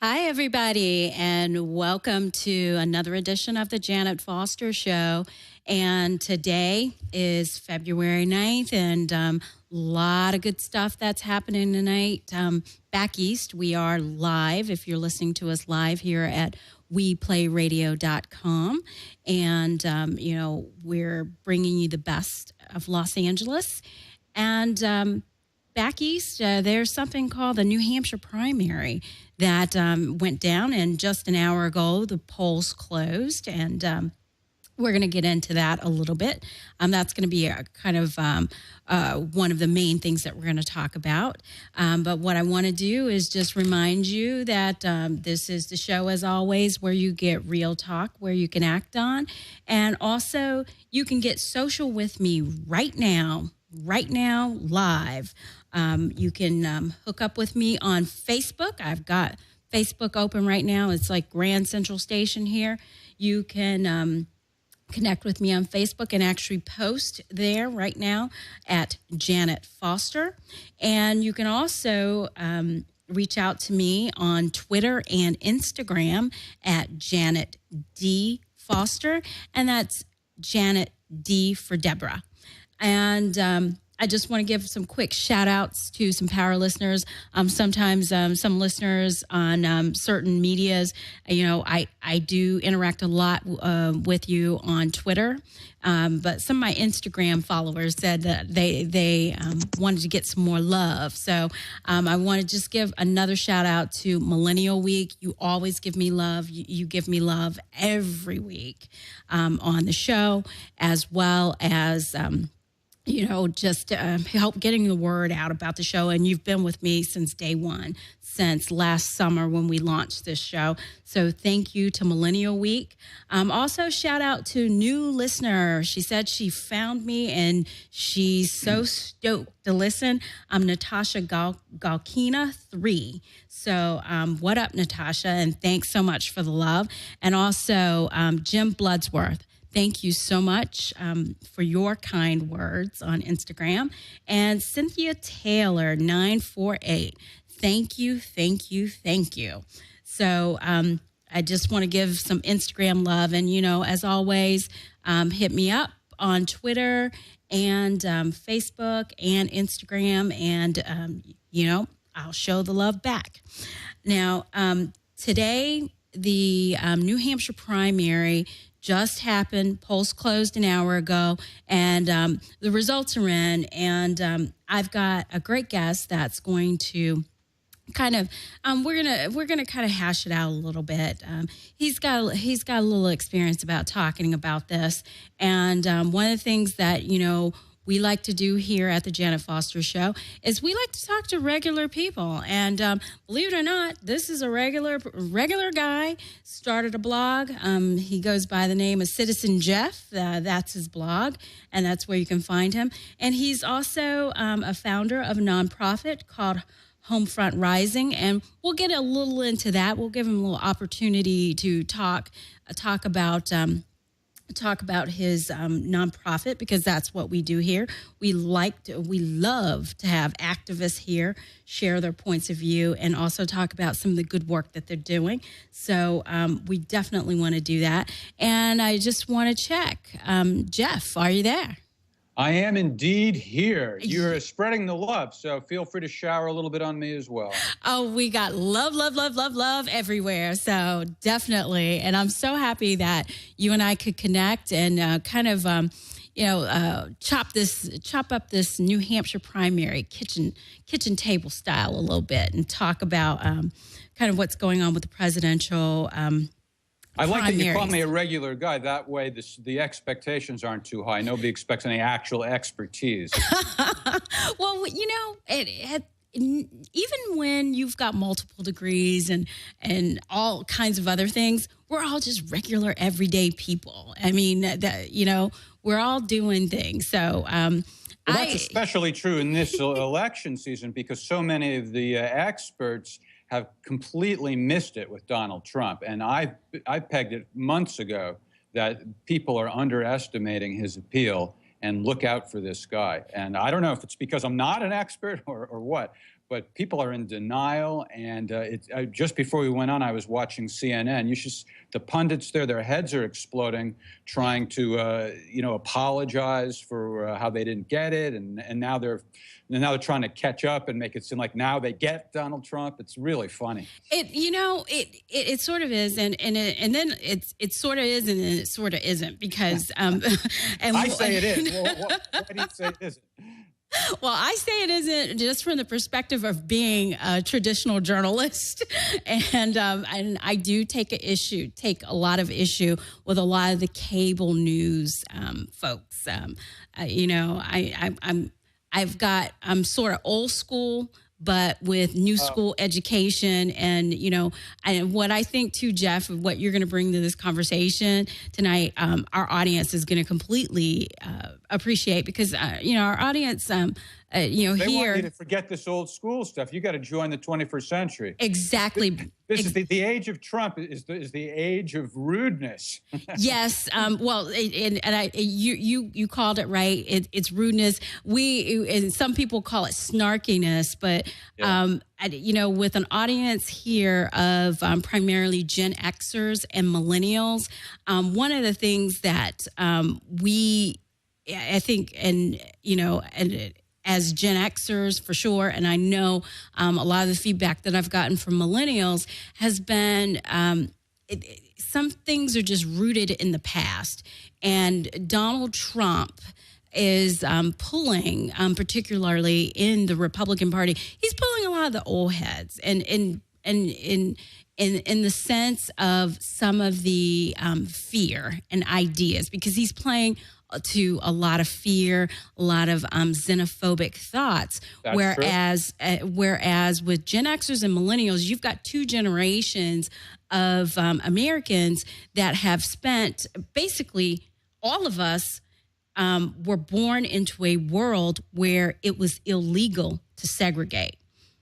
Hi, everybody, and welcome to another edition of the Janet Foster Show. And today is February 9th, and a lot of good stuff that's happening tonight. Back east, we are live, if you're listening to us live here at WEplayRADIO.com. And, we're bringing you the best of Los Angeles. And back east, there's something called the New Hampshire primary that went down, and just an hour ago, the polls closed, and we're going to get into that a little bit. That's going to be a kind of one of the main things that we're going to talk about. But what I want to do is just remind you that this is the show, as always, where you get real talk, where you can act on, and also you can get social with me right now, live. You can hook up with me on Facebook. I've got Facebook open right now. It's like Grand Central Station here. You can connect with me on Facebook and actually post there right now at Janet Foster. And you can also reach out to me on Twitter and Instagram at Janet D. Foster. And that's Janet D for Deborah. And I just want to give some quick shout outs to some power listeners. Sometimes some listeners on certain medias, I do interact a lot with you on Twitter. But some of my Instagram followers said that they wanted to get some more love. So I want to just give another shout out to Millennial Week. You always give me love. You give me love every week on the show, as well as just help getting the word out about the show. And you've been with me since day one, since last summer when we launched this show. So thank you to Millennial Week. Also, shout out to new listener. She said she found me and she's so stoked to listen. I'm Natasha Galkina 3. So what up, Natasha? And thanks so much for the love. And also Jim Bloodsworth. Thank you so much for your kind words on Instagram. And Cynthia Taylor, 948. Thank you. So I just want to give some Instagram love. And, as always, hit me up on Twitter and Facebook and Instagram. And, I'll show the love back. Now, today, the New Hampshire primary just happened. Polls closed an hour ago, and the results are in. And I've got a great guest that's going to kind of we're gonna kind of hash it out a little bit. He's got a little experience about talking about this, and one of the things that we like to do here at the Janet Foster Show is we like to talk to regular people. And believe it or not, this is a regular guy, started a blog. He goes by the name of Citizen Jeff. That's his blog, and that's where you can find him. And he's also a founder of a nonprofit called Homefront Rising, and we'll get a little into that. We'll give him a little opportunity to talk about his nonprofit, because that's what we do here. We love to have activists here share their points of view and also talk about some of the good work that they're doing. So we definitely want to do that. And I just want to check, Jeff, are you there? I am indeed here. You're spreading the love, so feel free to shower a little bit on me as well. Oh, we got love everywhere. So definitely. And I'm so happy that you and I could connect and kind of, chop up this New Hampshire primary kitchen table style a little bit and talk about kind of what's going on with the pretional I like that you call me a regular guy. That way the expectations aren't too high. Nobody expects any actual expertise. Well, even when you've got multiple degrees and all kinds of other things, we're all just regular everyday people. I mean, we're all doing things. So that's especially true in this election season, because so many of the experts have completely missed it with Donald Trump. And I pegged it months ago that people are underestimating his appeal, and look out for this guy. And I don't know if it's because I'm not an expert or what, but people are in denial. And just before we went on, I was watching CNN. The pundits there, their heads are exploding, trying to apologize for how they didn't get it, and now they're trying to catch up and make it seem like now they get Donald Trump. It's really funny. It sort of is, and then it sort of is, and then it sort of isn't, because and I say it is. Well, why do you say it isn't? Well, I say it isn't just from the perspective of being a traditional journalist, and I do take a lot of issue with a lot of the cable news folks. I'm sort of old school, but with new school education. And, and what I think too, Jeff, what you're going to bring to this conversation tonight, our audience is going to completely appreciate, because, our audience, they here. want you to forget this old school stuff. You got to join the 21st century. Exactly. This is the age of Trump is the age of rudeness. Yes. Well, you called it right. It's rudeness. And some people call it snarkiness, but with an audience here of primarily Gen Xers and millennials, one of the things that I think, as Gen Xers for sure, and I know a lot of the feedback that I've gotten from millennials has been some things are just rooted in the past. And Donald Trump is pulling, particularly in the Republican Party, he's pulling a lot of the old heads, and in the sense of some of the fear and ideas, because he's playing to a lot of fear, a lot of xenophobic thoughts. That's Whereas with Gen Xers and millennials, you've got two generations of Americans that have spent, basically all of us were born into a world where it was illegal to segregate.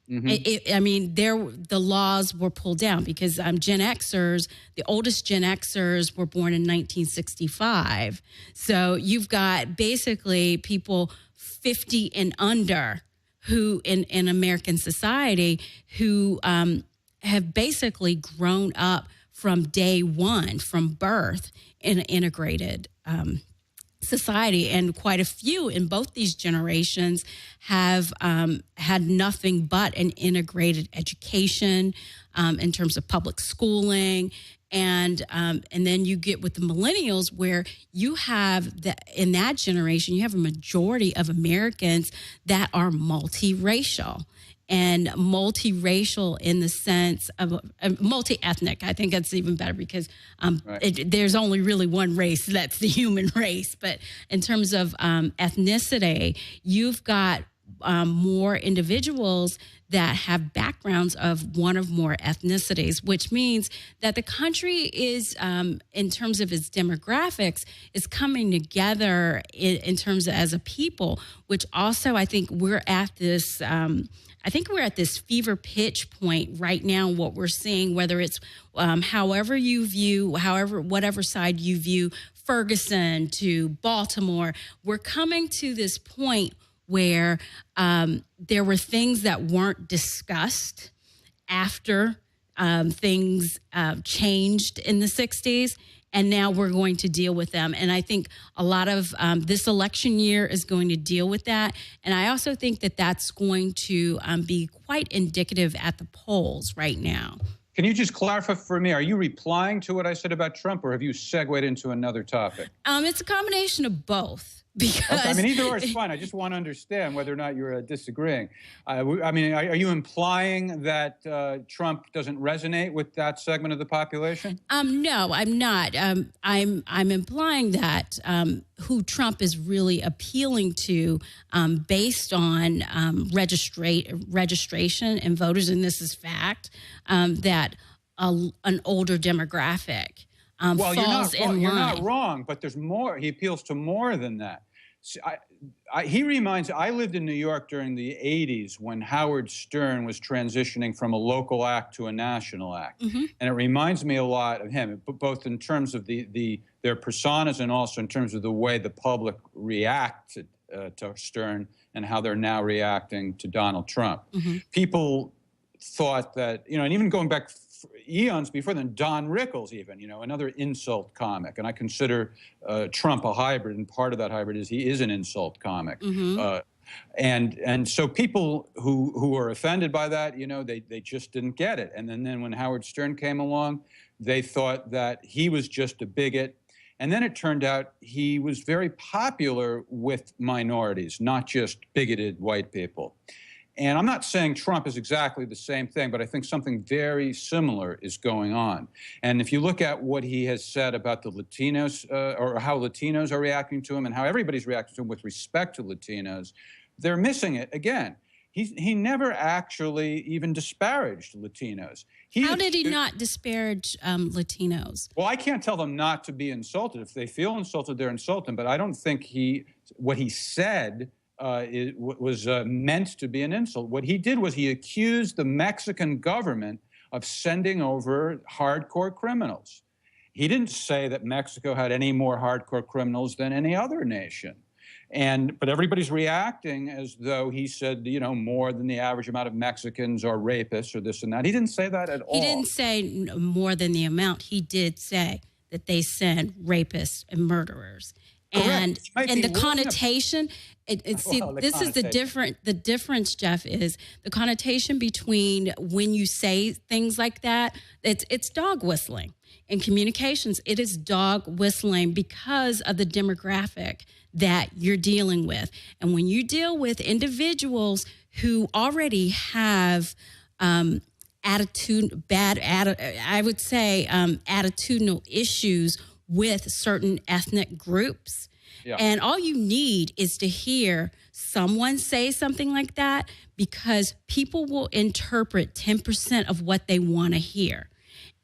Mm-hmm. The laws were pulled down because Gen Xers, the oldest Gen Xers were born in 1965. So you've got basically people 50 and under who in American society who have basically grown up from day one, from birth, in an integrated society, and quite a few in both these generations have had nothing but an integrated education in terms of public schooling, and then you get with the millennials, where you have in that generation you have a majority of Americans that are multiracial. And multiracial in the sense of multi-ethnic. I think that's even better, because there's only really one race, that's the human race. But in terms of ethnicity, you've got more individuals that have backgrounds of one or more ethnicities, which means that the country is, in terms of its demographics, is coming together in terms of as a people, which also I think we're at this fever pitch point right now. What we're seeing, whether it's whatever side you view, Ferguson to Baltimore, we're coming to this point where there were things that weren't discussed after things changed in the 60s. And now we're going to deal with them. And I think a lot of this election year is going to deal with that. And I also think that that's going to be quite indicative at the polls right now. Can you just clarify for me, are you replying to what I said about Trump, or have you segued into another topic? It's a combination of both. Because okay, either or is fine. I just want to understand whether or not you're disagreeing. Are you implying that Trump doesn't resonate with that segment of the population? No, I'm not. I'm implying that who Trump is really appealing to, based on registration and voters, and this is fact, that an older demographic. Well, you're not wrong, but there's more. He appeals to more than that. See, I lived in New York during the 80s when Howard Stern was transitioning from a local act to a national act. Mm-hmm. And it reminds me a lot of him, both in terms of their personas and also in terms of the way the public reacted to Stern and how they're now reacting to Donald Trump. People thought that, and even going back eons before then, Don Rickles even, another insult comic. And I consider Trump a hybrid, and part of that hybrid is he is an insult comic. And so people who are offended by that, they just didn't get it. And then when Howard Stern came along, they thought that he was just a bigot. And then it turned out he was very popular with minorities, not just bigoted white people. And I'm not saying Trump is exactly the same thing, but I think something very similar is going on. And if you look at what he has said about the Latinos, or how Latinos are reacting to him and how everybody's reacting to him with respect to Latinos, they're missing it again. He never actually even disparaged Latinos. How did he not disparage Latinos? Well, I can't tell them not to be insulted. If they feel insulted, they're insulted. But I don't think what he said was meant to be an insult. What he did was he accused the Mexican government of sending over hardcore criminals. He didn't say that Mexico had any more hardcore criminals than any other nation. But everybody's reacting as though he said, more than the average amount of Mexicans are rapists or this and that. He didn't say that at all. He didn't say more than the amount. He did say that they send rapists and murderers. And the connotation, this is the difference, Jeff, is the connotation between when you say things like that, it's dog whistling. In communications, it is dog whistling because of the demographic that you're dealing with. And when you deal with individuals who already have attitudinal issues with certain ethnic groups. Yeah. And all you need is to hear someone say something like that, because people will interpret 10% of what they want to hear.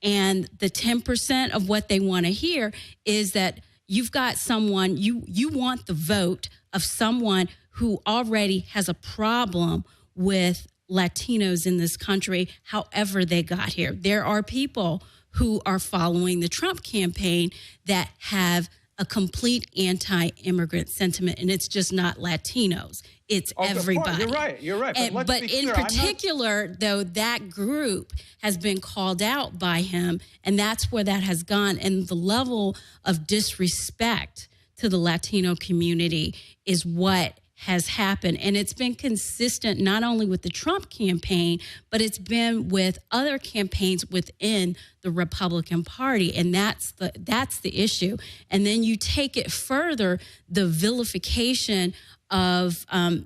And the 10% of what they want to hear is that you've got someone, you want the vote of someone who already has a problem with Latinos in this country, however they got here. There are people who are following the Trump campaign that have a complete anti-immigrant sentiment, and it's just not Latinos. It's everybody. You're right. But in particular, though, that group has been called out by him, and that's where that has gone. And the level of disrespect to the Latino community is what has happened. And it's been consistent not only with the Trump campaign, but it's been with other campaigns within the Republican Party. And that's the issue. And then you take it further, the vilification of the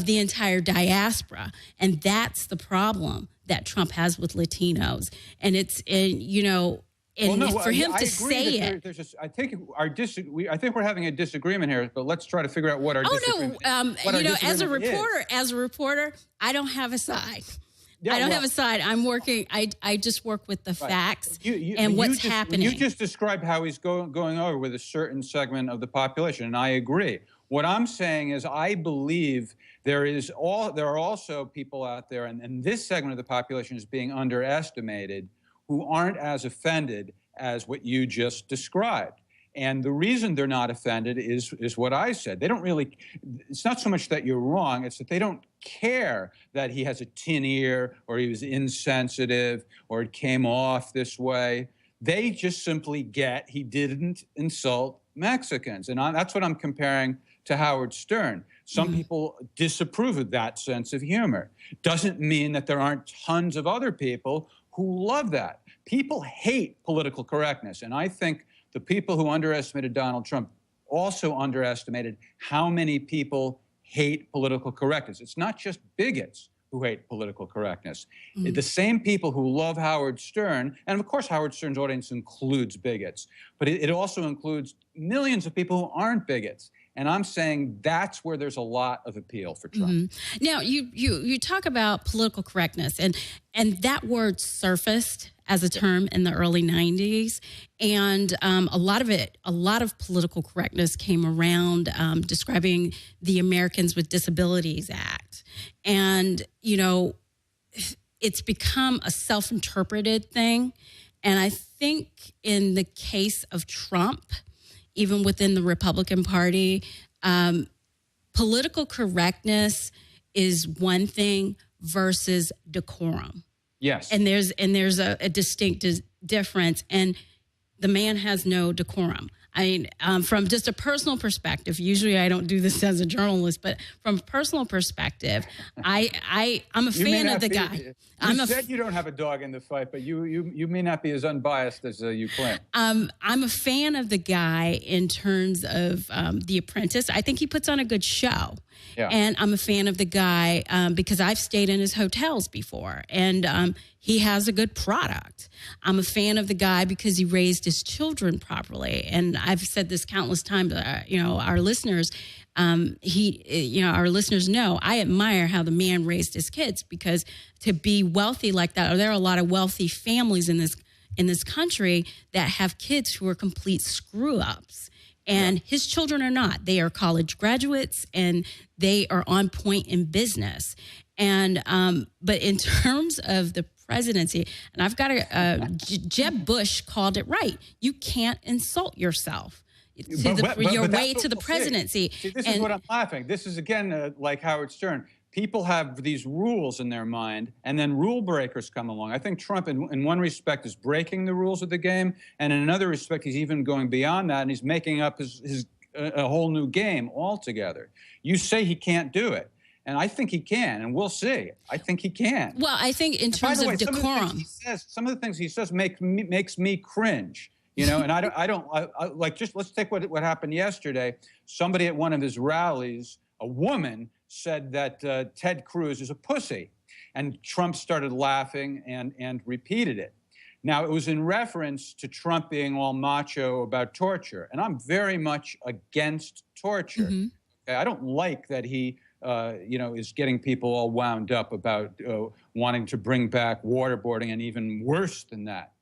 entire diaspora. And that's the problem that Trump has with Latinos. And for him to say it, I think we're having a disagreement here. But let's try to figure out what our disagreement. As a reporter, I don't have a side. I don't have a side. I'm working. I just work with the facts and what's happening. You just described how he's going over with a certain segment of the population, and I agree. What I'm saying is, I believe there are also people out there, and this segment of the population is being underestimated, who aren't as offended as what you just described. And the reason they're not offended is what I said. They don't really, it's not so much that you're wrong, it's that they don't care that he has a tin ear or he was insensitive or it came off this way. They just simply get he didn't insult Mexicans. And that's what I'm comparing to Howard Stern. Some people disapprove of that sense of humor. Doesn't mean that there aren't tons of other people who love that. People hate political correctness. And I think the people who underestimated Donald Trump also underestimated how many people hate political correctness. It's not just bigots who hate political correctness. The same people who love Howard Stern, and of course Howard Stern's audience includes bigots, but it also includes millions of people who aren't bigots. And I'm saying that's where there's a lot of appeal for Trump. Now, you talk about political correctness, and that word surfaced as a term in the early 90s. And a lot of political correctness came around describing the Americans with Disabilities Act. And, it's become a self-interpreted thing. And I think in the case of Trump, even within the Republican Party. Political correctness is one thing versus decorum. Yes. And there's a distinct difference. And the man has no decorum. I mean, from just a personal perspective, usually I don't do this as a journalist, but from a personal perspective, I'm a fan of the guy. You said you don't have a dog in the fight, but you may not be as unbiased as you claim. I'm a fan of the guy in terms of The Apprentice. I think he puts on a good show. Yeah. And I'm a fan of the guy because I've stayed in his hotels before, and he has a good product. I'm a fan of the guy because he raised his children properly, and I've said this countless times. Our listeners, our listeners know I admire how the man raised his kids, because to be wealthy like that, there are a lot of wealthy families in this country that have kids who are complete screw ups. And his children are not. They are college graduates, and they are on point in business. And but in terms of the presidency, and I've got Jeb Bush called it right. You can't insult yourself your way to the presidency. See, this is what I'm laughing. This is, again, like Howard Stern. People have these rules in their mind, and then rule breakers come along. I think Trump, in one respect, is breaking the rules of the game, and in another respect, he's even going beyond that, and he's making up a whole new game altogether. You say he can't do it, and I think he can, and we'll see. I think he can. Well, I think in terms of decorum, some of the things he says makes me cringe. And I don't like. Just let's take what happened yesterday. Somebody at one of his rallies, a woman, said that Ted Cruz is a pussy. And Trump started laughing and repeated it. Now, it was in reference to Trump being all macho about torture. And I'm very much against torture. Mm-hmm. Okay? I don't like that he, is getting people all wound up about wanting to bring back waterboarding, and even worse than that.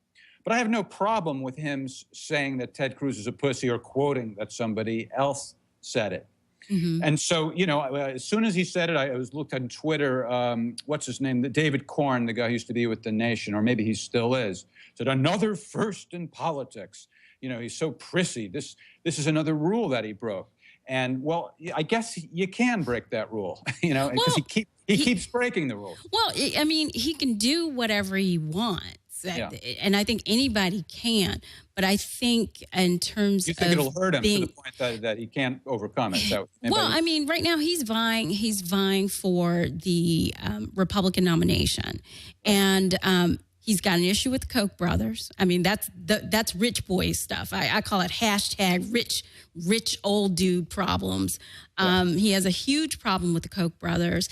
But I have no problem with him saying that Ted Cruz is a pussy, or quoting that somebody else said it. Mm-hmm. And so, as soon as he said it, I was looked on Twitter. What's his name? David Corn, the guy who used to be with The Nation, or maybe he still is, said, another first in politics. He's so prissy. This is another rule that he broke. And, well, I guess you can break that rule, because he keeps breaking the rules. Well, I mean, he can do whatever he wants. And I think anybody can, but I think in terms you think it'll hurt him to the point that he can't overcome it. Well, I mean, right now he's vying for the Republican nomination, and he's got an issue with the Koch brothers. I mean, that's rich boy stuff. I call it hashtag rich old dude problems. He has a huge problem with the Koch brothers.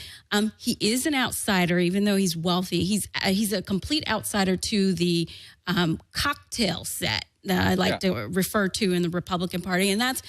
He is an outsider, even though he's wealthy. He's a complete outsider to the cocktail set that I like to refer to in the Republican Party, and that's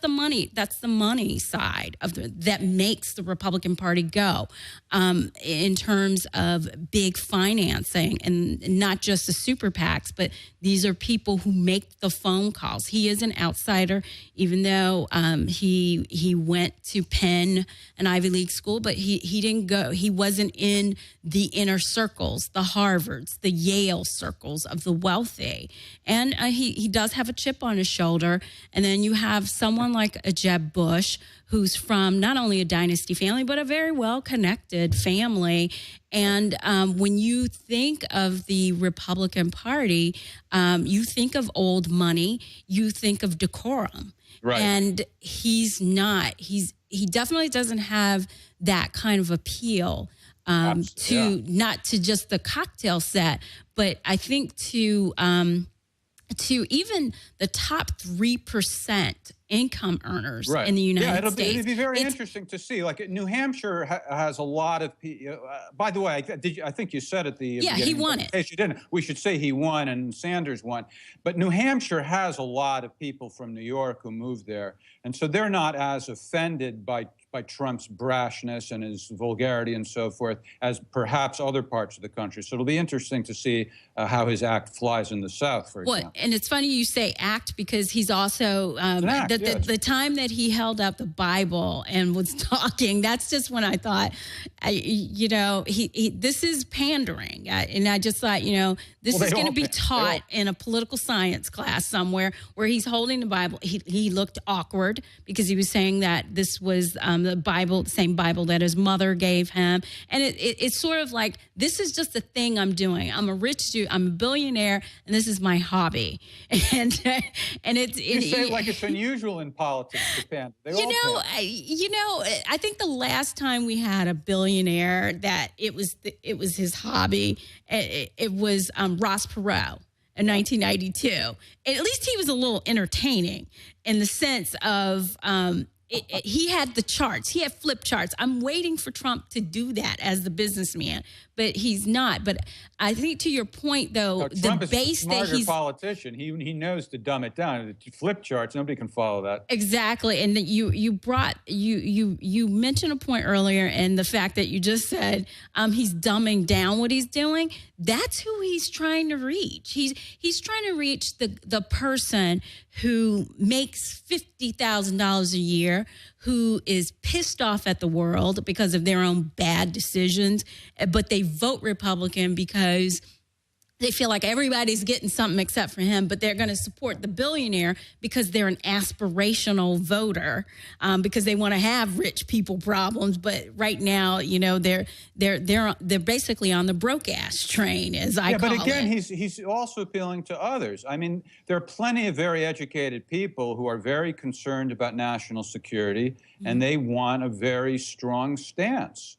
the money. That's the money side of that makes the Republican Party go in terms of big financing, and not just the super PACs, but these are people who make the phone calls. He is an outsider, even though he went to Penn, an Ivy League school, but he didn't go. He wasn't in the inner circles, the Harvards, the Yale circles of the wealthy, and he does have a chip on his shoulder. And then you have someone like a Jeb Bush, who's from not only a dynasty family, but a very well-connected family. And when you think of the Republican Party, you think of old money, you think of decorum. Right. And he's not. He definitely doesn't have that kind of appeal not to just the cocktail set, but I think to even the top 3% income earners in the United States. It'd be very interesting to see. Like New Hampshire has a lot of people. By the way, I think you said at the beginning, he won it. In case you didn't, we should say he won and Sanders won. But New Hampshire has a lot of people from New York who moved there, and so they're not as offended by by Trump's brashness and his vulgarity and so forth as perhaps other parts of the country. So it'll be interesting to see how his act flies in the South, for example. And it's funny you say act, because he's also the time that he held up the Bible and was talking. That's just when I thought, this is pandering, and I just thought, this is going to be taught in a political science class somewhere where he's holding the Bible. He looked awkward because he was saying that this was the Bible, the same Bible that his mother gave him, and it's sort of like, this is just a thing I'm doing. I'm a rich dude. I'm a billionaire, and this is my hobby. And it's you say it like it's unusual in politics, Japan. I think the last time we had a billionaire that it was his hobby, it was Ross Perot in 1992. And at least he was a little entertaining in the sense of he had the charts. He had flip charts. I'm waiting for Trump to do that as the businessman, but he's not. But I think, to your point, though, Trump is a smarter politician. He knows to dumb it down. The flip charts, nobody can follow that. Exactly. And you mentioned a point earlier, and the fact that you just said he's dumbing down what he's doing. That's who he's trying to reach. He's trying to reach the person who makes $50,000 a year, who is pissed off at the world because of their own bad decisions, but they vote Republican because they feel like everybody's getting something except for him, but they're going to support the billionaire because they're an aspirational voter, because they want to have rich people problems. But right now, they're basically on the broke ass train, as I call it. But again, he's also appealing to others. I mean, there are plenty of very educated people who are very concerned about national security, and they want a very strong stance.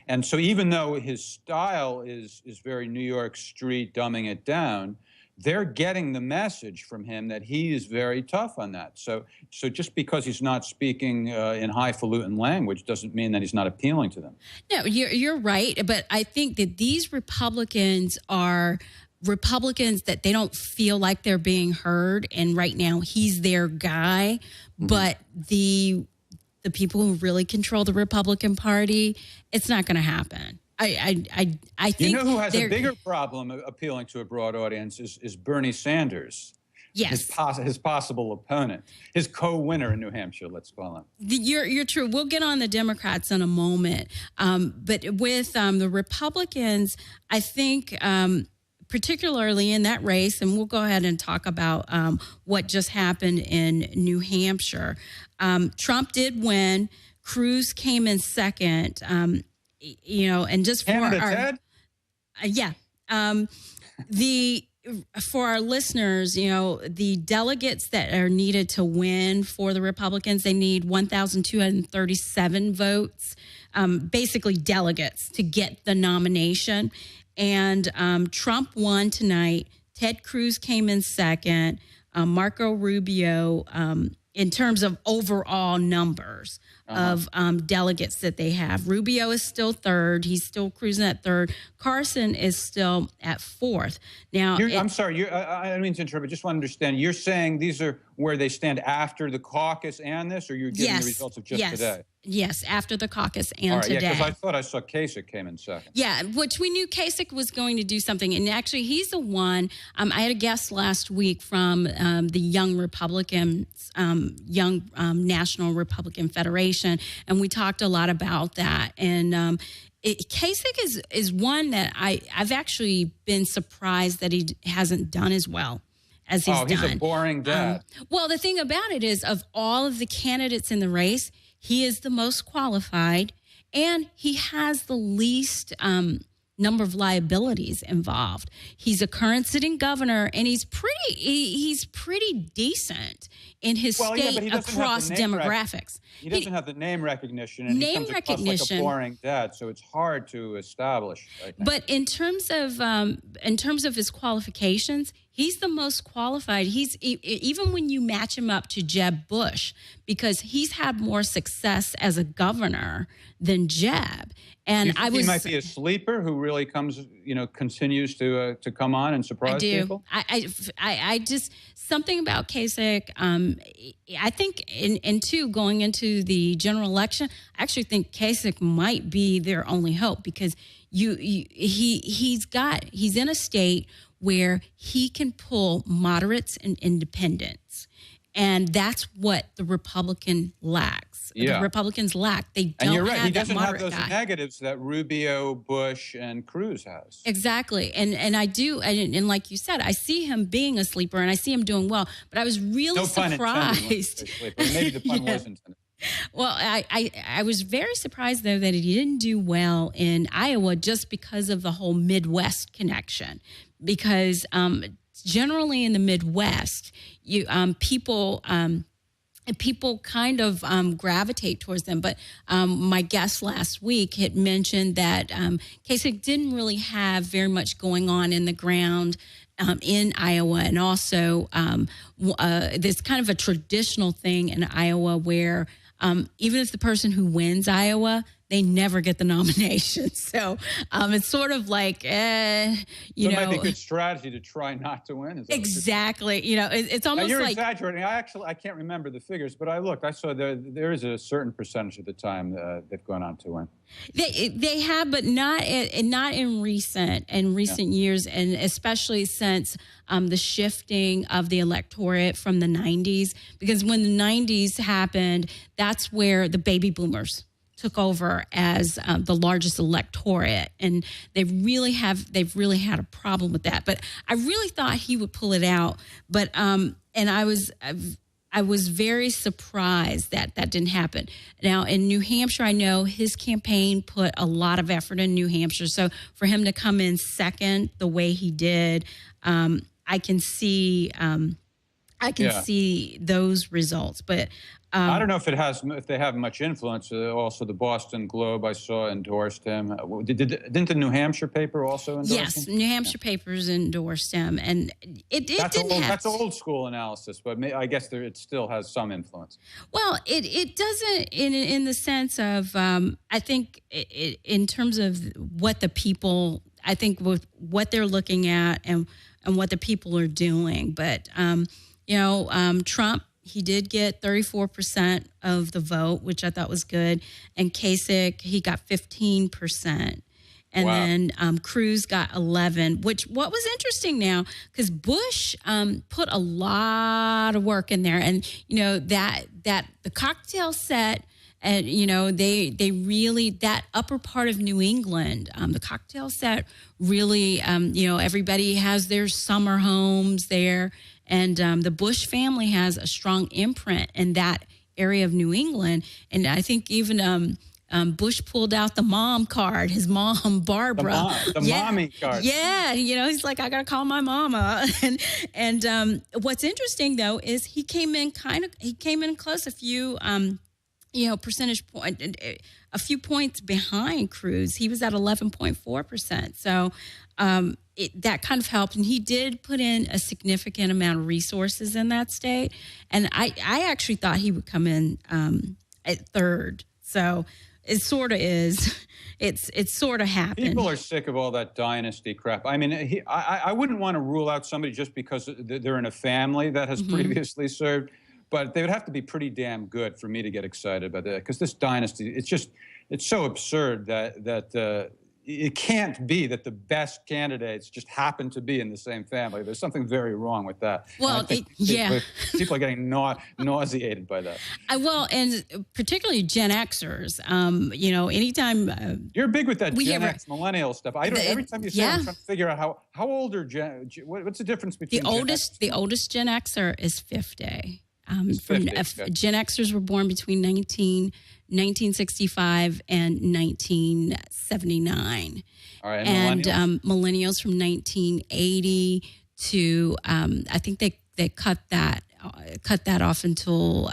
And so even though his style is very New York street, dumbing it down, they're getting the message from him that he is very tough on that. So just because he's not speaking in highfalutin language doesn't mean that he's not appealing to them. No, you're right. But I think that these Republicans are Republicans that they don't feel like they're being heard. And right now he's their guy. Mm-hmm. But the people who really control the Republican Party, it's not going to happen. I think who has a bigger problem appealing to a broad audience is Bernie Sanders. Yes, his possible opponent, his co-winner in New Hampshire. Let's call him. You're true. We'll get on the Democrats in a moment, but with the Republicans, I think. Particularly in that race, and we'll go ahead and talk about what just happened in New Hampshire. Trump did win. Cruz came in second. And just for for our listeners, the delegates that are needed to win for the Republicans, they need 1,237 votes, basically delegates to get the nomination. And Trump won tonight. Ted Cruz came in second. Marco Rubio, in terms of overall numbers of delegates that they have. Rubio is still third. He's still cruising at third. Carson is still at fourth. Now, I'm sorry. I don't mean to interrupt. I just want to understand. You're saying these are where they stand after the caucus and this, or you're giving the results of just today? Yes, after the caucus and today. Yeah, because I thought I saw Kasich came in second. Yeah, which we knew Kasich was going to do something. And actually, he's the one. I had a guest last week from the Young Republicans, Young National Republican Federation, and we talked a lot about that. And Kasich is one that I've actually been surprised that he hasn't done as well as he's done. He's a boring dad. Well, the thing about it is, of all of the candidates in the race, he is the most qualified, and he has the least number of liabilities involved. He's a current sitting governor, and he's pretty decent in his state across demographics. He doesn't have the name recognition, and he comes across like a boring dad, so it's hard to establish. But in terms of his qualifications, He's the most qualified. He's even when you match him up to Jeb Bush, because he's had more success as a governor than Jeb. And he might be a sleeper who really continues to come on and surprise people. I just something about Kasich. I think going into the general election, I actually think Kasich might be their only hope, because he's in a state where he can pull moderates and independents. And that's what the Republican lacks. Yeah. The Republicans lack. They don't and you're right. have He doesn't that have those guy. negatives that Rubio, Bush, and Cruz has. Exactly. And I do. And like you said, I see him being a sleeper, and I see him doing well. But I was really surprised. Maybe the pun was intended. Well, I was very surprised, though, that he didn't do well in Iowa, just because of the whole Midwest connection. Because generally in the Midwest, people kind of gravitate towards them. But my guest last week had mentioned that Kasich didn't really have very much going on in the ground in Iowa. And also there's kind of a traditional thing in Iowa where even if the person who wins Iowa, they never get the nomination. So it's sort of like, it might be a good strategy to try not to win. Exactly. It's almost you're like... exaggerating. I can't remember the figures, but I saw there is a certain percentage of the time they've gone on to win. They have, but not in recent years, and especially since the shifting of the electorate from the 90s. Because when the 90s happened, that's where the baby boomers took over as the largest electorate, and they've really had a problem with that. But I really thought he would pull it out. But and I was very surprised that didn't happen. Now in New Hampshire, I know his campaign put a lot of effort in New Hampshire. So for him to come in second the way he did, I can see those results. But I don't know if they have much influence. Also, the Boston Globe I saw endorsed him. Didn't the New Hampshire paper also endorse him? Yes, New Hampshire papers endorsed him, and that's old school analysis, but I guess it still has some influence. Well, it doesn't in the sense of I think in terms of what the people, I think with what they're looking at and what the people are doing, but Trump. He did get 34% of the vote, which I thought was good. And Kasich, he got 15%. And then Cruz got 11%, what was interesting now, because Bush put a lot of work in there. And, that the cocktail set, and, they really, that upper part of New England, the cocktail set really, everybody has their summer homes there. And the Bush family has a strong imprint in that area of New England. And I think even Bush pulled out the mom card, his mom, Barbara. The mommy card. Yeah, he's like, I got to call my mama. And what's interesting, though, is he came in close, a few percentage point, a few points behind Cruz. He was at 11.4%. So that kind of helped. And he did put in a significant amount of resources in that state. And I actually thought he would come in at third. So it sort of is. It's sort of happened. People are sick of all that dynasty crap. I mean, I wouldn't want to rule out somebody just because they're in a family that has previously served. But they would have to be pretty damn good for me to get excited about that. Because this dynasty, it's so absurd that it can't be that the best candidates just happen to be in the same family. There's something very wrong with that. Well, people are getting nauseated by that. And particularly Gen Xers. Anytime you're big with that Gen X millennial stuff. Every time you say, I'm trying to figure out how old are what's the difference between the oldest Gen Xer is 50. Gen Xers were born between 1965 and 1979. All right, and millennials from 1980 to I think they cut that off until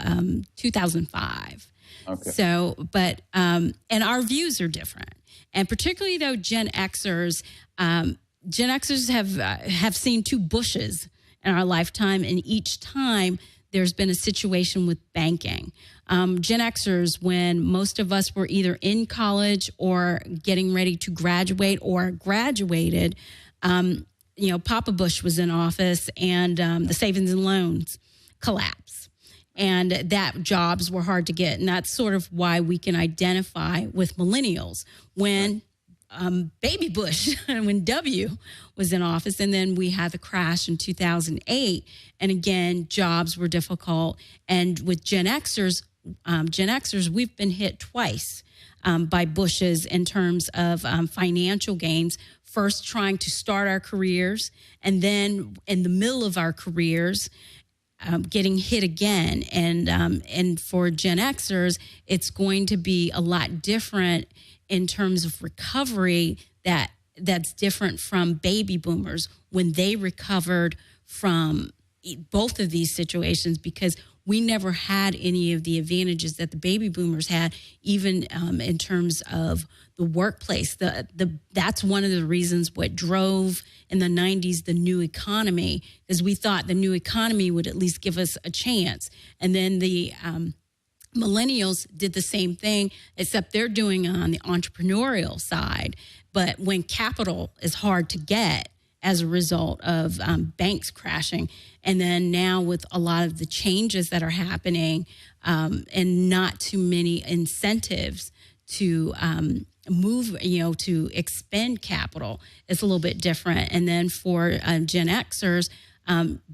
2005. Okay. So, but and our views are different, and particularly though Gen Xers. Gen Xers have seen two Bushes in our lifetime, and each time there's been a situation with banking. Gen Xers, when most of us were either in college or getting ready to graduate or graduated, Papa Bush was in office, and the savings and loans collapsed. And that jobs were hard to get. And that's sort of why we can identify with millennials when Baby Bush, when W was in office. And then we had the crash in 2008. And again, jobs were difficult. And with Gen Xers, we've been hit twice by Bushes in terms of financial gains. First, trying to start our careers, and then in the middle of our careers, getting hit again. And for Gen Xers, it's going to be a lot different in terms of recovery that's different from baby boomers when they recovered from both of these situations, because we never had any of the advantages that the baby boomers had, even in terms of the workplace. That's one of the reasons what drove in the 90s the new economy, because we thought the new economy would at least give us a chance. And then the millennials did the same thing, except they're doing it on the entrepreneurial side. But when capital is hard to get as a result of banks crashing, and then now with a lot of the changes that are happening and not too many incentives to move, to expend capital, it's a little bit different. And then for Gen Xers,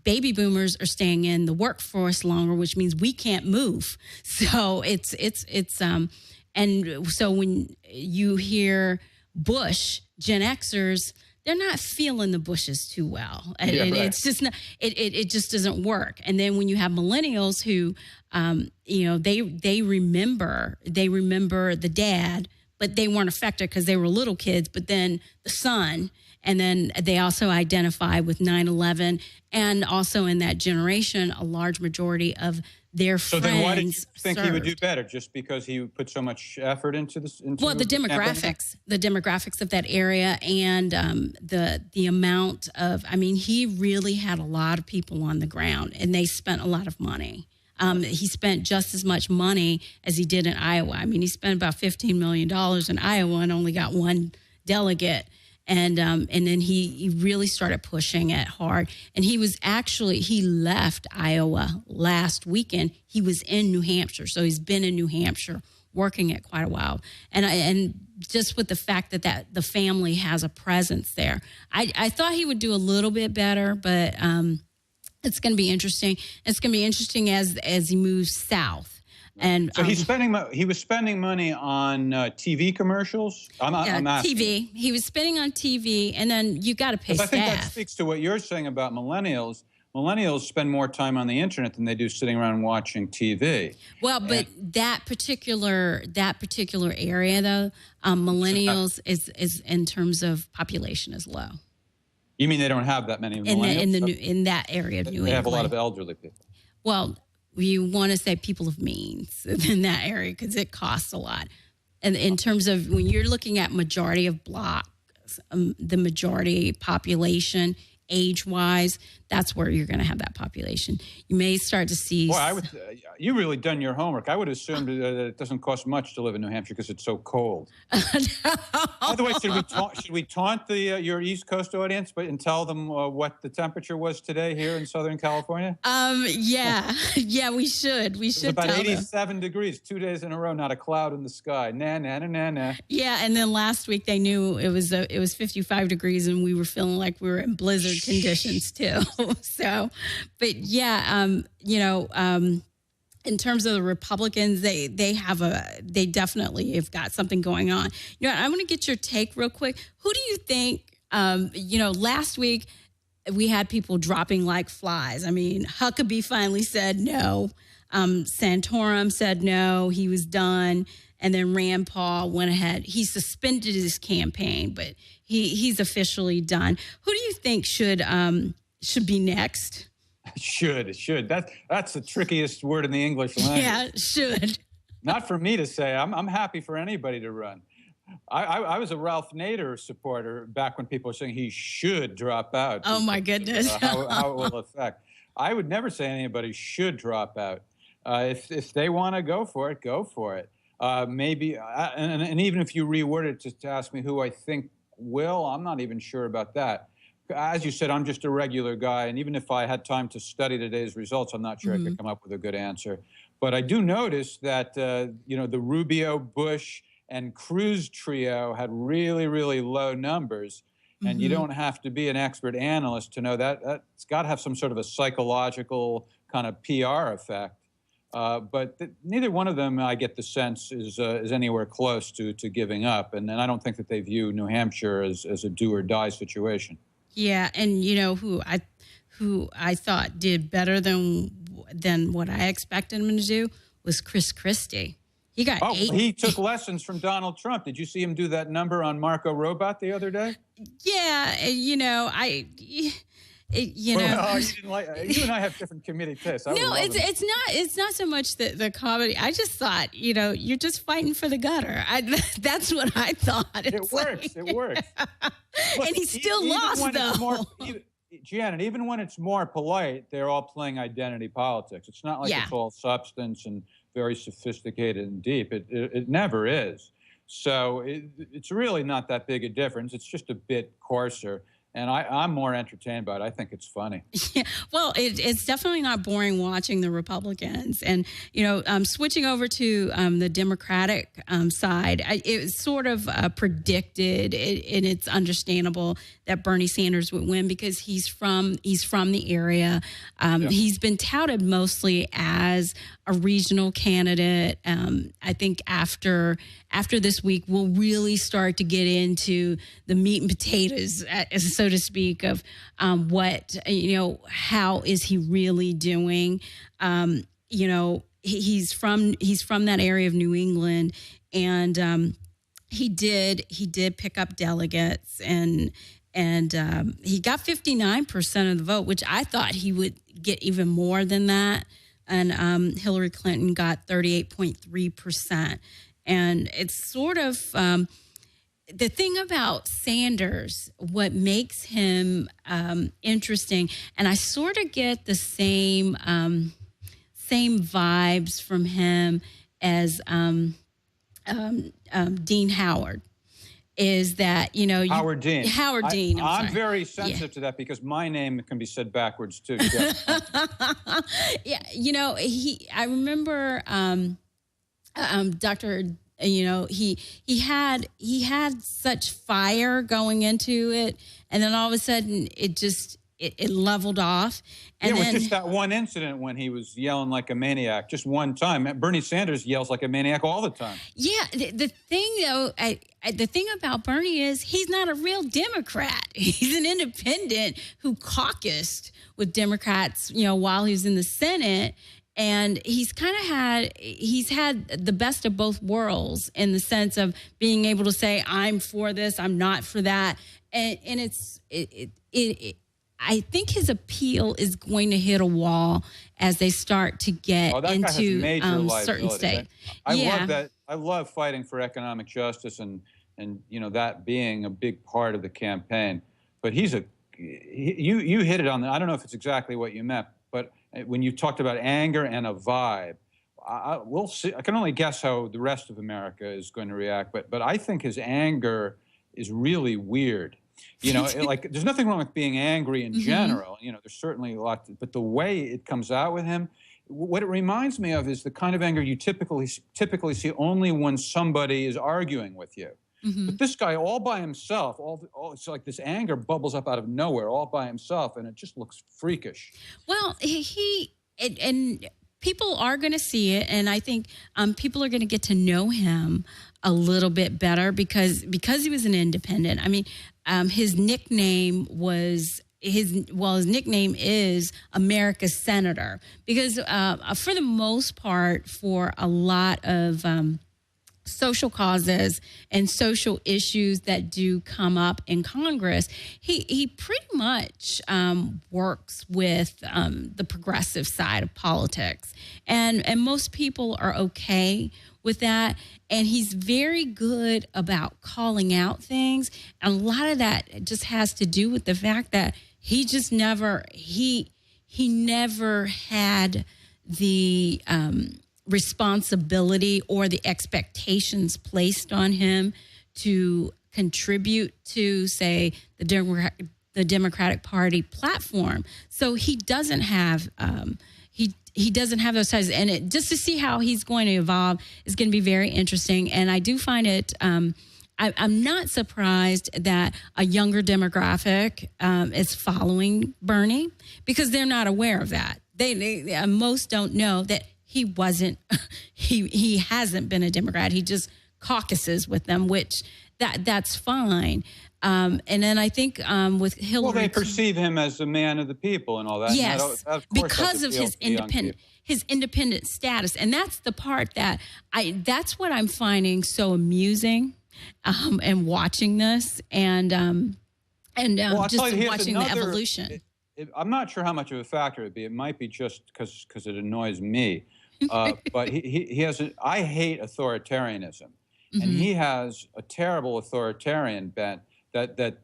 baby boomers are staying in the workforce longer, which means we can't move. So and so when you hear Bush, Gen Xers, they're not feeling the Bushes too well. And right. It's just not, it just doesn't work. And then when you have millennials who, they remember the dad, but they weren't affected because they were little kids, but then the son. And then they also identify with 9/11, and also in that generation, a large majority of their friends. So then why did you think served. he would do better? Just because he put so much effort into this? Well, the demographics of that area, and the amount of, he really had a lot of people on the ground, and they spent a lot of money. He spent just as much money as he did in Iowa. He spent about $15 million in Iowa and only got one delegate. And then he really started pushing it hard. And he left Iowa last weekend. He was in New Hampshire. So he's been in New Hampshire working it quite a while. And just with the fact that the family has a presence there, I thought he would do a little bit better, but it's going to be interesting. It's going to be interesting as he moves south. And so he was spending money on TV commercials. I'm asking. TV. He was spending on TV, and then you got to pay staff. I think that speaks to what you're saying about millennials. Millennials spend more time on the internet than they do sitting around watching TV. Well, but that particular area, though, millennials is in terms of population is low. You mean they don't have that many millennials? In that area of New England? They have a lot of elderly people. Well, you want to say people of means in that area because it costs a lot. And in terms of when you're looking at majority of blocks, the majority population, age-wise, that's where you're going to have that population. You may start to see... Well, you really done your homework. I would assume that it doesn't cost much to live in New Hampshire because it's so cold. No. By the way, should we taunt your East Coast audience and tell them what the temperature was today here in Southern California? Yeah, we should. We should tell them. It's about 87 them. degrees, 2 days in a row, not a cloud in the sky. Nah. Yeah, and then last week they knew it was 55 degrees, and we were feeling like we were in blizzard conditions too. So, but yeah, in terms of the Republicans, they definitely have got something going on. I want to get your take real quick. Who do you think? Last week we had people dropping like flies. Huckabee finally said no. Santorum said no. He was done. And then Rand Paul went ahead. He suspended his campaign, but he's officially done. Who do you think should be next? Should. That's the trickiest word in the English language. Yeah, should. Not for me to say. I'm happy for anybody to run. I was a Ralph Nader supporter back when people were saying he should drop out. Oh, my goodness. How it will affect. I would never say anybody should drop out. If they want to go for it, go for it. Maybe, and even if you reword it to ask me who I think will, I'm not even sure about that. As you said, I'm just a regular guy, and even if I had time to study today's results, I'm not sure I could come up with a good answer. But I do notice that the Rubio, Bush, and Cruz trio had really, really low numbers, and you don't have to be an expert analyst to know that it's got to have some sort of a psychological kind of PR effect. But neither one of them, I get the sense, is anywhere close to giving up, and I don't think that they view New Hampshire as a do or die situation. Yeah, and who I thought did better than what I expected him to do was Chris Christie. He got 8. He took lessons from Donald Trump. Did you see him do that number on Marco Robot the other day? Yeah, you and I have different committee tastes. No, it's not so much the comedy. I just thought, you're just fighting for the gutter. That's what I thought. It works. Look, and he still lost, though. Janet, even when it's more polite, they're all playing identity politics. It's not like it's all substance and very sophisticated and deep. It never is. So it's really not that big a difference. It's just a bit coarser. And I'm more entertained by it. I think it's funny. Yeah, well, it's definitely not boring watching the Republicans. And, switching over to the Democratic side, it was sort of predicted, and it's understandable that Bernie Sanders would win because he's from the area. He's been touted mostly as a regional candidate. I think after this week, we'll really start to get into the meat and potatoes, so to speak, of what, how is he really doing? He's from that area of New England, and he did pick up delegates, and he got 59% of the vote, which I thought he would get even more than that. And Hillary Clinton got 38.3%. And it's sort of the thing about Sanders, what makes him interesting, and I sort of get the same vibes from him as Dean Howard. Is that, Howard Dean. Howard Dean. I'm very sensitive to that because my name can be said backwards too. Yeah, I remember Dr. He had such fire going into it, and then all of a sudden it leveled off. And it was just that one incident when he was yelling like a maniac, just one time. Bernie Sanders yells like a maniac all the time. Yeah, the thing, though, the thing about Bernie is he's not a real Democrat. He's an independent who caucused with Democrats, while he was in the Senate. And he's had the best of both worlds in the sense of being able to say, I'm for this, I'm not for that. And I think his appeal is going to hit a wall as they start to get into certain states. Love that. I love fighting for economic justice and that being a big part of the campaign. But you hit it on I don't know if it's exactly what you meant, but when you talked about anger and a vibe, we'll see. I can only guess how the rest of America is going to react, but I think his anger is really weird. There's nothing wrong with being angry in general. There's certainly a lot, but the way it comes out with him, what it reminds me of is the kind of anger you typically see only when somebody is arguing with you. But this guy all by himself, it's like this anger bubbles up out of nowhere all by himself, and it just looks freakish. Well, and people are going to see it, and I think people are going to get to know him a little bit better because he was an independent. I mean, his nickname is America's Senator because for the most part, for a lot of social causes and social issues that do come up in Congress, he pretty much works with the progressive side of politics, and most people are okay with that. And he's very good about calling out things. And a lot of that just has to do with the fact that he just never, he never had the responsibility or the expectations placed on him to contribute to, say, the Democratic Party platform. So he doesn't have he doesn't have those ties, and just to see how he's going to evolve is going to be very interesting. And I do find it. I'm not surprised that a younger demographic is following Bernie, because they're not aware of that. They most don't know that he wasn't. He hasn't been a Democrat. He just caucuses with them, which that's fine. And then I think with Hillary, well, they perceive him as a man of the people and all that. Yes, and because of his independent status, and that's the part that that's what I'm finding so amusing, and watching this, and well, just watching the evolution. I'm not sure how much of a factor it'd be. It might be just because it annoys me, but he has. I hate authoritarianism, and he has a terrible authoritarian bent that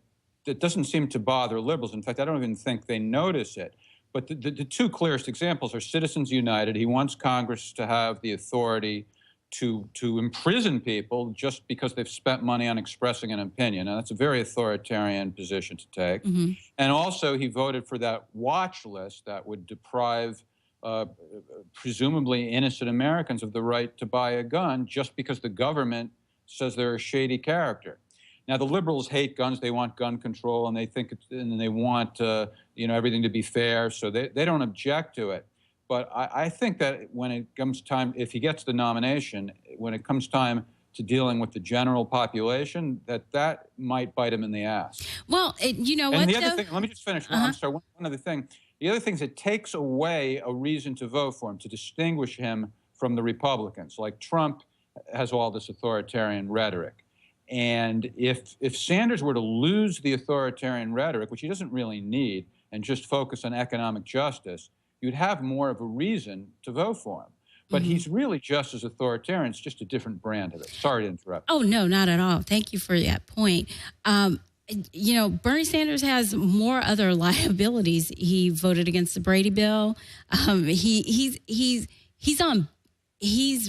doesn't seem to bother liberals. In fact, I don't even think they notice it. But the two clearest examples are Citizens United. He wants Congress to have the authority to imprison people just because they've spent money on expressing an opinion. And that's a very authoritarian position to take. And also, he voted for that watch list that would deprive presumably innocent Americans of the right to buy a gun just because the government says they're a shady character. Now, the liberals hate guns. They want gun control, and they think and they want everything to be fair. So they don't object to it. But I think that when it comes time, if he gets the nomination, when it comes time to dealing with the general population, that might bite him in the ass. Well, you know and what? The other thing, let me just finish. I'm sorry. One other thing. The other thing is it takes away a reason to vote for him, to distinguish him from the Republicans. Like Trump has all this authoritarian rhetoric. And if Sanders were to lose the authoritarian rhetoric, which he doesn't really need, and just focus on economic justice, you'd have more of a reason to vote for him. But he's really just as authoritarian. It's just a different brand of it. Sorry to interrupt. Oh, no, not at all. Thank you for that point. Bernie Sanders has more other liabilities. He voted against the Brady bill. He's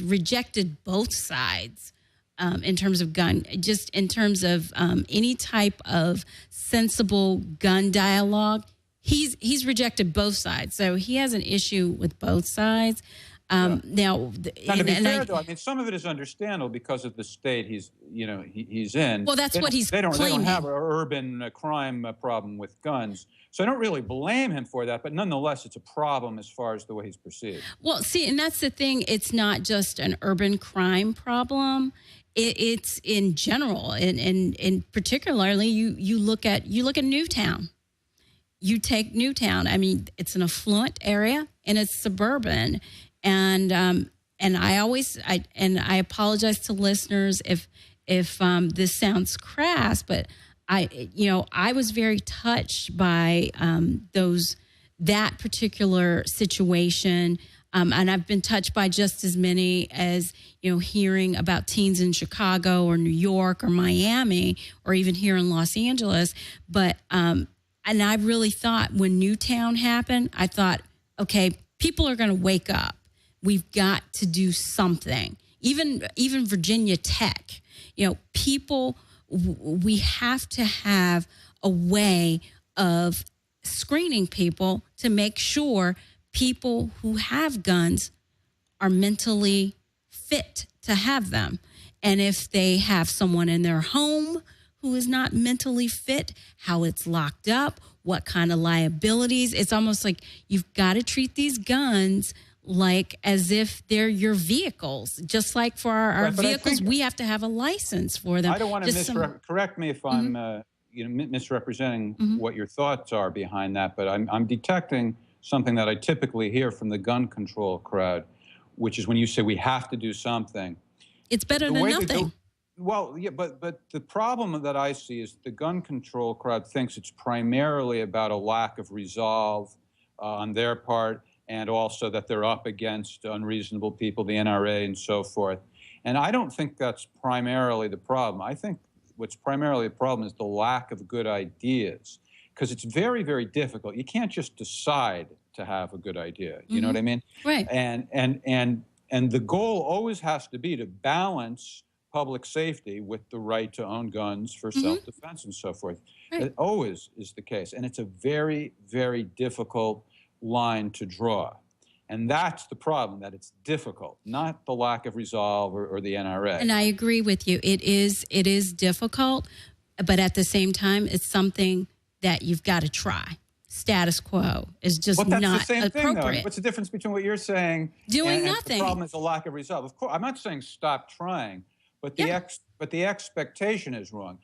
rejected both sides. In terms of gun, just in terms of any type of sensible gun dialogue, he's rejected both sides. So he has an issue with both sides. Now, to be fair, though, I mean, some of it is understandable because of the state he's in. Well, that's what he's claiming. They don't have an urban crime problem with guns. So I don't really blame him for that, but nonetheless, it's a problem as far as the way he's perceived. Well, see, and that's the thing. It's not just an urban crime problem. It's in general, and particularly you look at Newtown. You take Newtown. I mean, it's an affluent area and it's suburban, and I apologize to listeners if this sounds crass, but I was very touched by that particular situation. And I've been touched by just as many as, hearing about teens in Chicago or New York or Miami or even here in Los Angeles. But, and I really thought when Newtown happened, I thought, okay, people are going to wake up. We've got to do something. Even Virginia Tech, people, we have to have a way of screening people to make sure people who have guns are mentally fit to have them. And if they have someone in their home who is not mentally fit, how it's locked up, what kind of liabilities. It's almost like you've got to treat these guns like as if they're your vehicles. Just like for our vehicles, we have to have a license for them. I don't want to correct me if I'm misrepresenting what your thoughts are behind that, but I'm detecting something that I typically hear from the gun control crowd, which is when you say we have to do something. It's better than nothing. Well, yeah, but the problem that I see is the gun control crowd thinks it's primarily about a lack of resolve on their part, and also that they're up against unreasonable people, the NRA and so forth. And I don't think that's primarily the problem. I think what's primarily the problem is the lack of good ideas, because it's very, very difficult. You can't just decide to have a good idea. You know what I mean? Right. And the goal always has to be to balance public safety with the right to own guns for self-defense and so forth. Right. It always is the case. And it's a very, very difficult line to draw. And that's the problem, that it's difficult, not the lack of resolve or the NRA. And I agree with you. It is difficult, but at the same time, it's something that you've got to try. Status quo is just not the same appropriate. Thing, though. What's the difference between what you're saying doing and nothing? The problem is a lack of resolve. Of course, I'm not saying stop trying, but the expectation is wrong.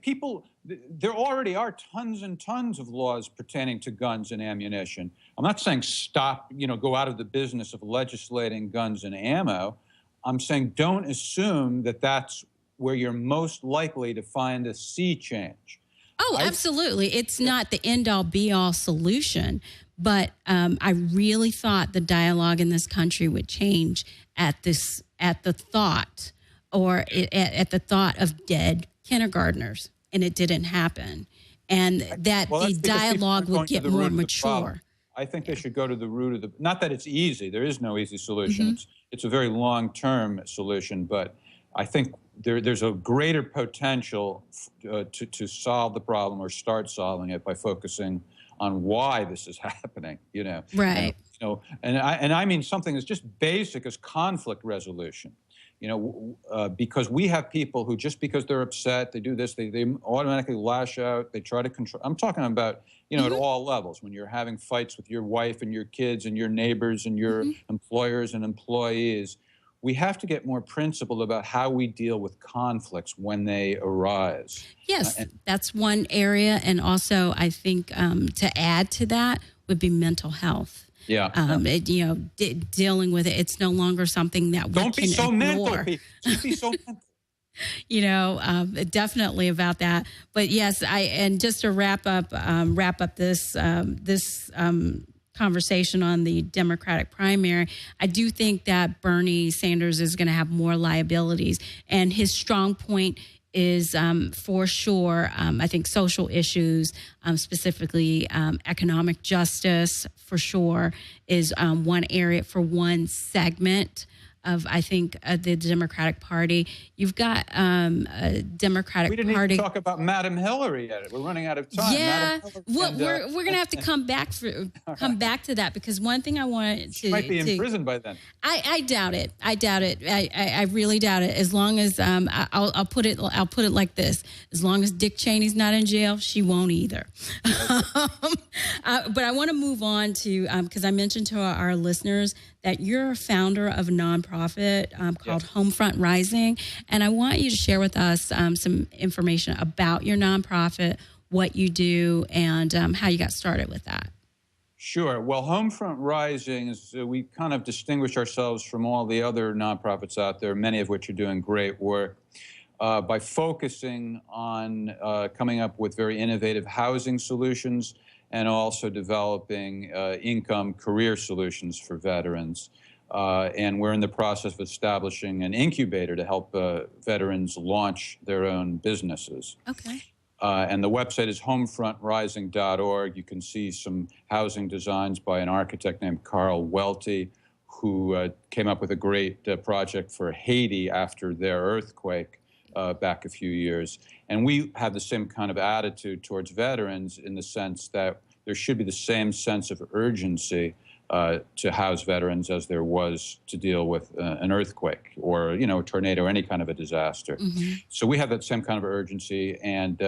People, there already are tons and tons of laws pertaining to guns and ammunition. I'm not saying stop, go out of the business of legislating guns and ammo. I'm saying don't assume that that's where you're most likely to find a sea change. Oh, absolutely. It's not the end-all, be-all solution, but I really thought the dialogue in this country would change at the thought at the thought of dead kindergartners, and it didn't happen. And that the dialogue would get more mature. I think they should go to the root of the, not that it's easy, there is no easy solution. It's a very long-term solution, but I think there's a greater potential to solve the problem or start solving it by focusing on why this is happening, Right. And I mean something as just basic as conflict resolution. Because we have people who, just because they're upset, they do this, they automatically lash out, they try to control. I'm talking about, at all levels, when you're having fights with your wife and your kids and your neighbors and your employers and employees. We have to get more principled about how we deal with conflicts when they arise. Yes, that's one area. And also, I think to add to that would be mental health. Yeah. Dealing with it. It's no longer something that we can ignore. Don't be so mental. Don't be so mental. Definitely about that. But yes, and just to wrap up this conversation on the Democratic primary, I do think that Bernie Sanders is going to have more liabilities, and his strong point is for sure, I think social issues, specifically economic justice, for sure, is one area for one segment of, I think, the Democratic Party. You've got a Democratic Party. We didn't even talk about Madam Hillary yet. We're running out of time. Yeah, we're going to have to come back to that, because one thing I wanted to... She might be in prison by then. I doubt it. I really doubt it. As long as I'll put it like this: as long as Dick Cheney's not in jail, she won't either. But I want to move on to, because I mentioned to our listeners that you're a founder of a nonprofit called Homefront Rising, and I want you to share with us some information about your nonprofit, what you do, and how you got started with that. Sure. Well, Homefront Rising is, we kind of distinguish ourselves from all the other nonprofits out there, many of which are doing great work, by focusing on coming up with very innovative housing solutions and also developing income career solutions for veterans. And we're in the process of establishing an incubator to help veterans launch their own businesses. Okay. And the website is homefrontrising.org. You can see some housing designs by an architect named Carl Welty, who came up with a great project for Haiti after their earthquake back a few years. And we have the same kind of attitude towards veterans, in the sense that there should be the same sense of urgency to house veterans as there was to deal with an earthquake or, a tornado or any kind of a disaster. So we have that same kind of urgency. And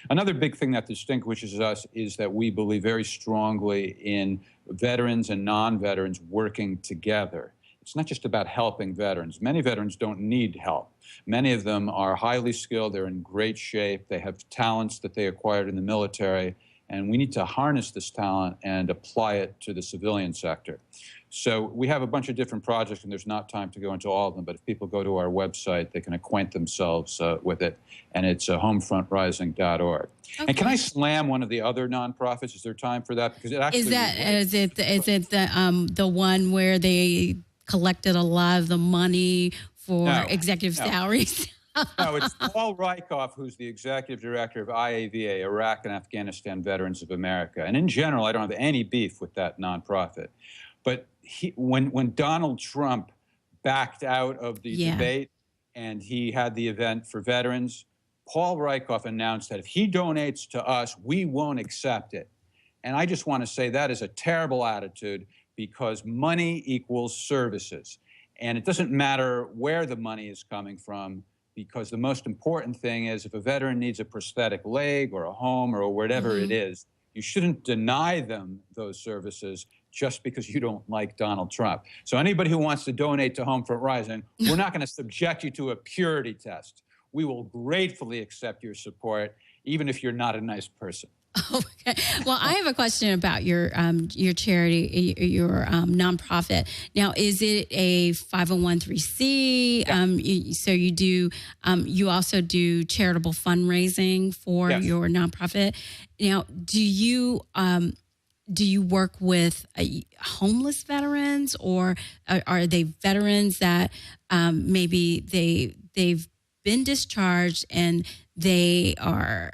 another big thing that distinguishes us is that we believe very strongly in veterans and non-veterans working together. It's not just about helping veterans. Many veterans don't need help. Many of them are highly skilled. They're in great shape. They have talents that they acquired in the military. And we need to harness this talent and apply it to the civilian sector. So we have a bunch of different projects, and there's not time to go into all of them. But if people go to our website, they can acquaint themselves with it. And it's homefrontrising.org. Okay. And can I slam one of the other nonprofits? Is there time for that? Because it actually is it the one where they collected a lot of the money for No, executive no. salaries. No, it's Paul Rykov, who's the executive director of IAVA, Iraq and Afghanistan Veterans of America. And in general, I don't have any beef with that nonprofit. But when Donald Trump backed out of the debate and he had the event for veterans, Paul Rykov announced that if he donates to us, we won't accept it. And I just want to say that is a terrible attitude, because money equals services. And it doesn't matter where the money is coming from, because the most important thing is if a veteran needs a prosthetic leg or a home or whatever it is, you shouldn't deny them those services just because you don't like Donald Trump. So anybody who wants to donate to Homefront Rising, we're not going to subject you to a purity test. We will gratefully accept your support, even if you're not a nice person. Okay. Well, I have a question about your charity, your nonprofit. Now, is it a 501(c)(3)? So you do. You also do charitable fundraising for your nonprofit. Now, do you work with homeless veterans, or are they veterans that maybe they've been discharged and they are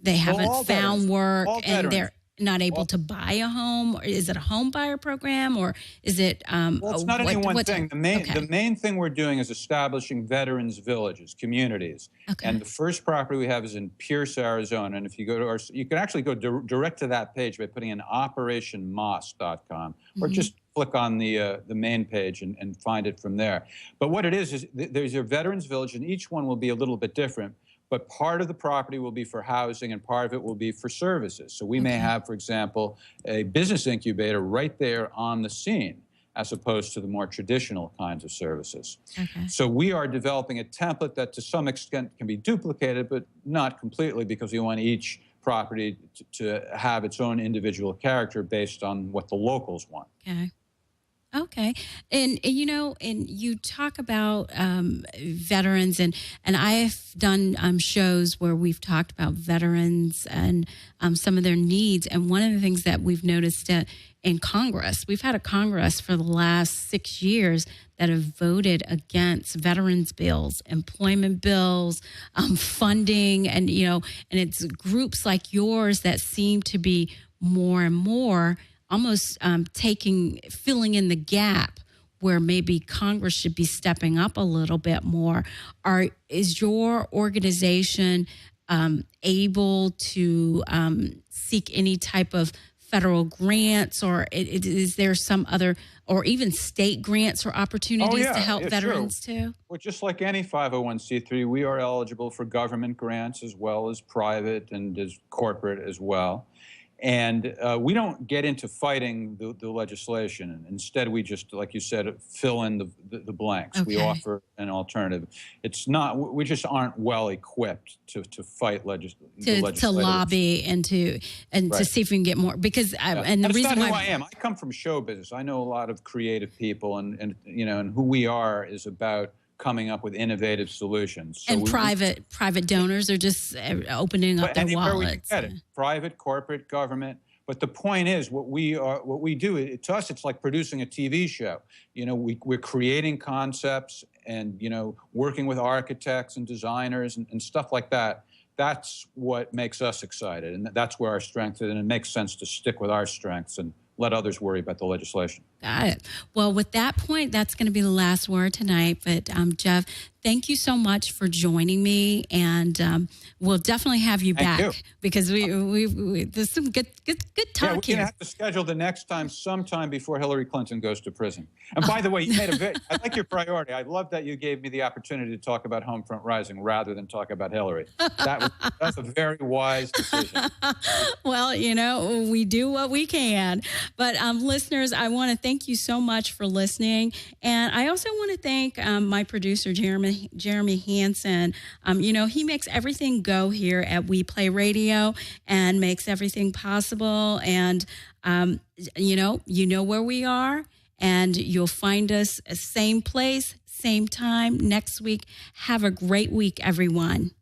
they haven't found work and they're not able to buy a home? Or is it a home buyer program, or is it well, it's not any one thing. The main thing we're doing is establishing veterans villages, communities. And the first property we have is in Pierce, Arizona. And if you go to you can actually go direct to that page by putting in operationmoss.com, or just click on the main page and find it from there. But what it is there's your veterans village, and each one will be a little bit different. But part of the property will be for housing and part of it will be for services. So we may have, for example, a business incubator right there on the scene, as opposed to the more traditional kinds of services. So we are developing a template that to some extent can be duplicated, but not completely, because we want each property to have its own individual character based on what the locals want. Okay. And you talk about veterans, and I've done shows where we've talked about veterans and some of their needs. And one of the things that we've noticed in Congress, we've had a Congress for the last 6 years that have voted against veterans bills, employment bills, funding, and it's groups like yours that seem to be more and more almost filling in the gap where maybe Congress should be stepping up a little bit more. Is your organization able to seek any type of federal grants, or is there some other, or even state grants or opportunities to help veterans too? Well, just like any 501(c)(3), we are eligible for government grants as well as private and as corporate as well. And we don't get into fighting the legislation. Instead, we just, like you said, fill in the blanks. We offer an alternative. It's not, we just aren't well equipped to fight legislation. To lobby and to see if we can get more. Because and the that's reason not who I am. I come from show business. I know a lot of creative people, and who we are is about coming up with innovative solutions. So private donors are just opening up their wallets. Private, corporate, government. But the point is, what we do, to us, it's like producing a TV show. We're creating concepts and, working with architects and designers and stuff like that. That's what makes us excited. And that's where our strength is. And it makes sense to stick with our strengths and let others worry about the legislation. Got it. Well, with that point, that's going to be the last word tonight. But Jeff, thank you so much for joining me, and we'll definitely have you back because we there's some good talk we're going to have to schedule the next time sometime before Hillary Clinton goes to prison. And by the way, you made I like your priority. I love that you gave me the opportunity to talk about Homefront Rising rather than talk about Hillary. That's a very wise decision. Well, we do what we can. But listeners, I want to thank you so much for listening. And I also want to thank my producer, Jeremy Hansen. He makes everything go here at We Play Radio and makes everything possible. And, you know where we are, and you'll find us same place, same time next week. Have a great week, everyone.